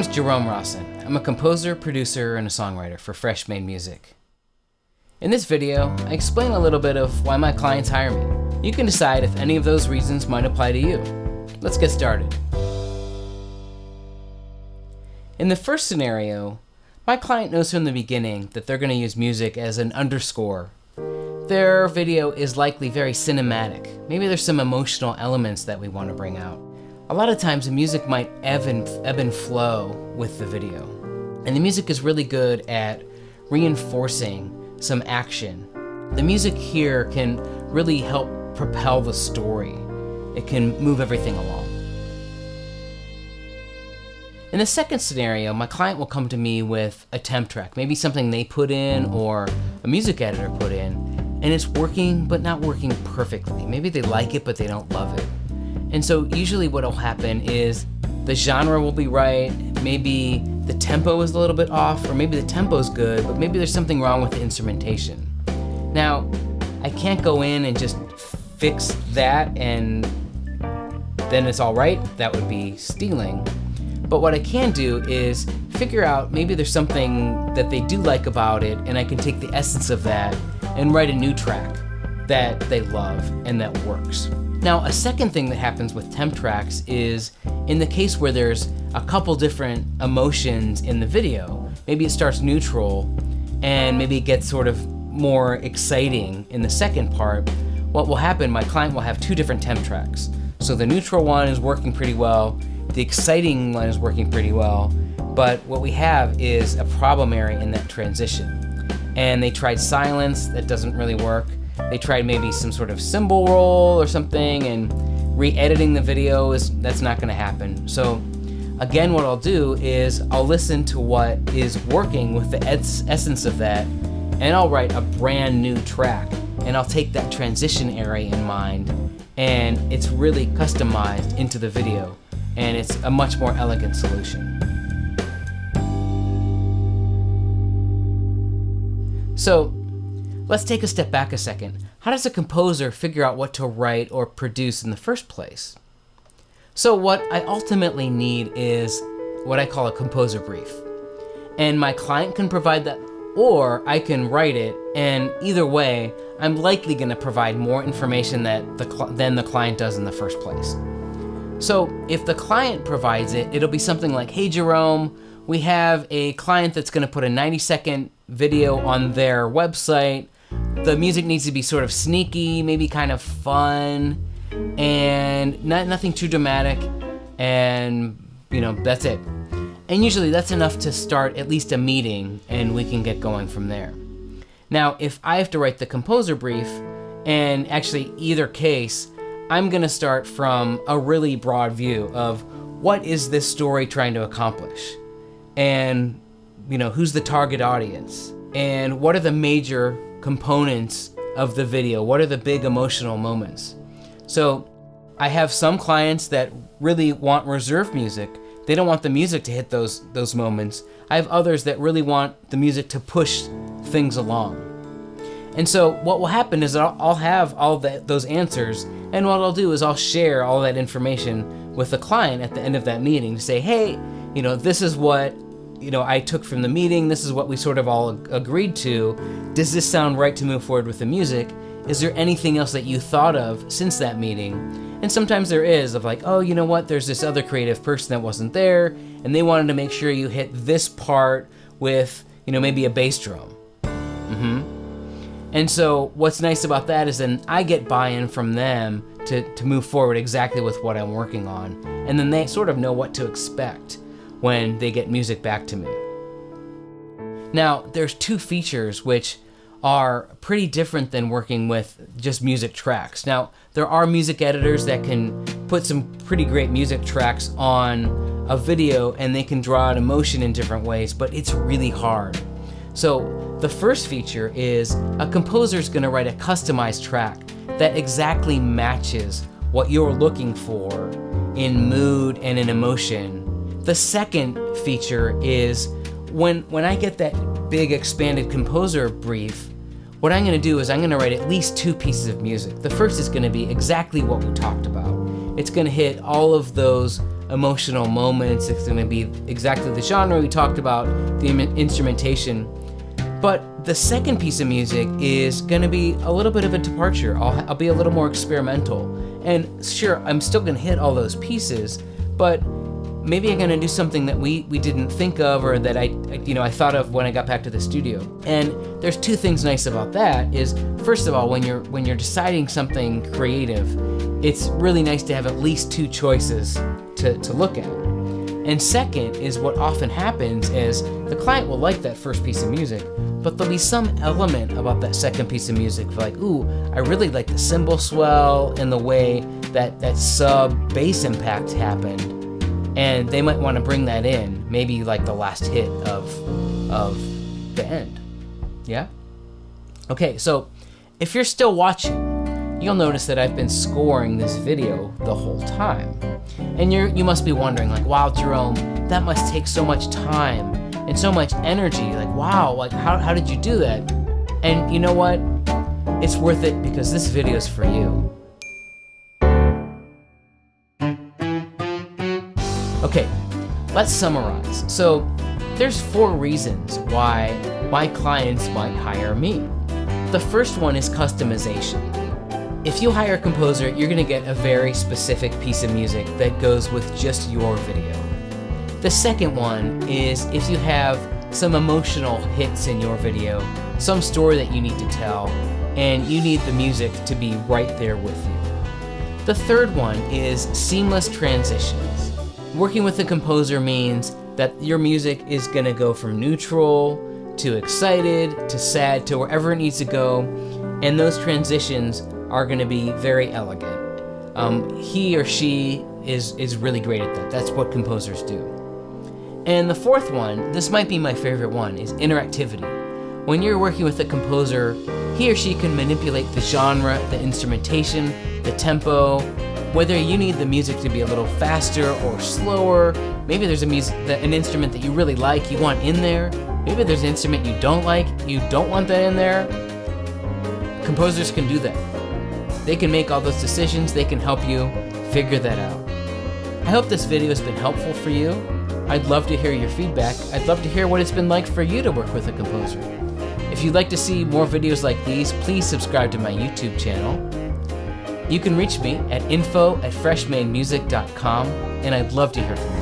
name's Jerome Rossen. I'm a composer, producer, and a songwriter for Fresh Made Music. In this video, I explain a little bit of why my clients hire me. You can decide if any of those reasons might apply to you. Let's get started. In the first scenario, my client knows from the beginning that they're going to use music as an underscore. Their video is likely very cinematic. Maybe there's some emotional elements that we want to bring out. A lot of times the music might ebb and flow with the video. And the music is really good at reinforcing some action. The music here can really help propel the story. It can move everything along. In the second scenario, my client will come to me with a temp track, maybe something they put in or a music editor put in, and it's working but not working perfectly. Maybe they like it but they don't love it. And so usually what will happen is the genre will be right, maybe the tempo is a little bit off, or maybe the tempo's good, but maybe there's something wrong with the instrumentation. Now, I can't go in and just fix that and then it's all right. That would be stealing. But what I can do is figure out maybe there's something that they do like about it, and I can take the essence of that and write a new track that they love and that works. Now, a second thing that happens with temp tracks is in the case where there's a couple different emotions in the video, maybe it starts neutral and maybe it gets sort of more exciting in the second part. What will happen, my client will have two different temp tracks. So the neutral one is working pretty well, the exciting one is working pretty well, but what we have is a problem area in that transition. And they tried silence, that doesn't really work. They tried maybe some sort of cymbal roll or something, and re-editing the video that's not gonna happen. So again, what I'll do is I'll listen to what is working with the essence of that, and I'll write a brand new track. And I'll take that transition area in mind, and it's really customized into the video, and it's a much more elegant solution. So let's take a step back a second. How does a composer figure out what to write or produce in the first place? So what I ultimately need is what I call a composer brief. And my client can provide that, or I can write it, and either way, I'm likely going to provide more information than the client does in the first place. So if the client provides it, it'll be something like, hey Jerome, we have a client that's going to put a 90-second video on their website. The music needs to be sort of sneaky, maybe kind of fun, and nothing too dramatic, and that's it. And usually that's enough to start at least a meeting, and we can get going from there. Now, if I have to write the composer brief, and actually either case, I'm gonna start from a really broad view of what is this story trying to accomplish? And who's the target audience? And what are the major components of the video? What are the big emotional moments? So I have some clients that really want reserved music. They don't want the music to hit those moments. I have others that really want the music to push things along. And so what will happen is I'll have all those answers, and what I'll do is I'll share all that information with the client at the end of that meeting to say, hey, this is what I took from the meeting, this is what we sort of all agreed to. Does this sound right to move forward with the music? Is there anything else that you thought of since that meeting? And sometimes there is, of like, oh, you know what, there's this other creative person that wasn't there, and they wanted to make sure you hit this part with, maybe a bass drum. And so what's nice about that is then I get buy-in from them to move forward exactly with what I'm working on. And then they sort of know what to expect when they get music back to me. Now, there's two features which are pretty different than working with just music tracks. Now, there are music editors that can put some pretty great music tracks on a video and they can draw out emotion in different ways, but it's really hard. So the first feature is a composer's gonna write a customized track that exactly matches what you're looking for in mood and in emotion. The second feature is when I get that big expanded composer brief, what I'm gonna do is I'm gonna write at least two pieces of music. The first is gonna be exactly what we talked about. It's gonna hit all of those emotional moments. It's going to be exactly the genre we talked about, the instrumentation. But the second piece of music is going to be a little bit of a departure. I'll be a little more experimental. And sure, I'm still going to hit all those pieces, but maybe I'm going to do something that we didn't think of, or that I thought of when I got back to the studio. And there's two things nice about that is, first of all, when you're deciding something creative, it's really nice to have at least two choices to look at. And second is, what often happens is the client will like that first piece of music, but there'll be some element about that second piece of music, like, ooh, I really like the cymbal swell and the way that sub bass impact happened. And they might want to bring that in, maybe like the last hit of the end. Yeah? Okay, so if you're still watching, you'll notice that I've been scoring this video the whole time. And you must be wondering, like, wow, Jerome, that must take so much time and so much energy. Like, wow, like how did you do that? And you know what? It's worth it, because this video is for you. Okay, let's summarize. So there's 4 reasons why my clients might hire me. The first one is customization. If you hire a composer, you're gonna get a very specific piece of music that goes with just your video. The second one is if you have some emotional hits in your video, some story that you need to tell, and you need the music to be right there with you. The third one is seamless transitions. Working with a composer means that your music is gonna go from neutral to excited to sad to wherever it needs to go, and those transitions are gonna be very elegant. He or she is really great at that. That's what composers do. And the fourth one, this might be my favorite one, is interactivity. When you're working with a composer, he or she can manipulate the genre, the instrumentation, the tempo, whether you need the music to be a little faster or slower. Maybe there's an instrument that you really like, you want in there. Maybe there's an instrument you don't like, you don't want that in there. Composers can do that. They can make all those decisions, they can help you figure that out. I hope this video has been helpful for you. I'd love to hear your feedback. I'd love to hear what it's been like for you to work with a composer. If you'd like to see more videos like these, please subscribe to my YouTube channel. You can reach me at info@freshmademusic.com, and I'd love to hear from you.